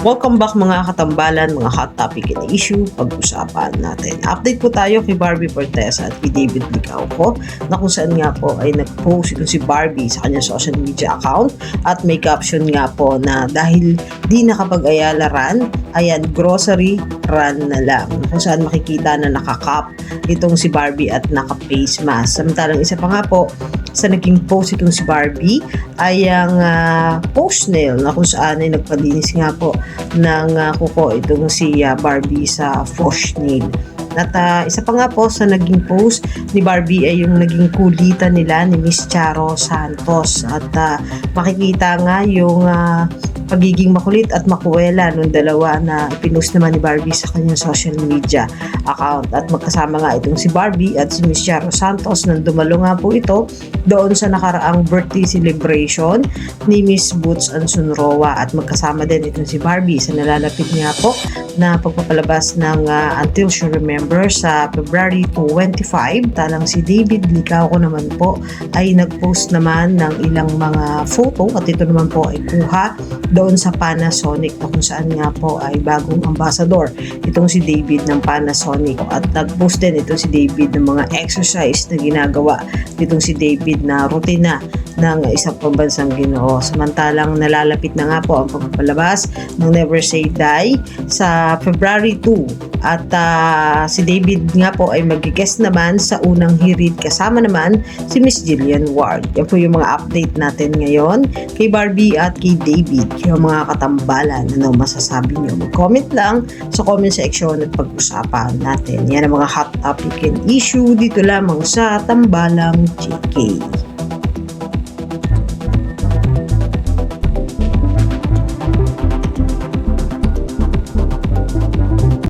Welcome back mga katambalan, mga hot topic and issue, pag-usapan natin. Update po tayo kay Barbie Fortesa at kay David Licauco na kung saan nga po ay nag-post itong si Barbie sa kanyang social media account at may caption nga po na dahil di nakapag-ayala run, ayan, grocery run na lang. Kung saan makikita na nakakap itong si Barbie at naka-face mask. Samantalang isa pa nga po sa naging post itong si Barbie ay ang post nail na kung saan ay nagpalinis nga po ng kuko itong si Barbie sa Fosh nail. At isa pa nga po sa naging post ni Barbie ay yung naging kulitan nila ni Miss Charo Santos at makikita nga yung pagiging makulit at makuwela nung dalawa na pinost naman ni Barbie sa kanyang social media account. At magkasama nga itong si Barbie at si Miss Charo Santos nang dumalo nga po ito doon sa nakaraang birthday celebration ni Miss Boots Ansunroa at magkasama din itong si Barbie sa nalalapit nga po na pagpapalabas ng Until She Remembers sa February 25. Talang si David Licauco naman po ay nagpost naman ng ilang mga photo at ito naman po ay kuha doon sa Panasonic na kung saan nga po ay bagong ambassador itong si David ng Panasonic at nag-post din itong si David ng mga exercise na ginagawa itong si David na rutina ng isang pambansang Ginoo. Samantalang nalalapit na nga po ang pagpapalabas ng Never Say Die sa February 2 at si David nga po ay mag-guest naman sa unang hirit kasama naman si Miss Jillian Ward. Yan po yung mga update natin ngayon kay Barbie at kay David. Yung mga katambalan, ano masasabi niyo? Mag-comment lang sa comment section at pag-usapan natin. Yan ang mga hot topic and issue dito lamang sa Tambalang GK.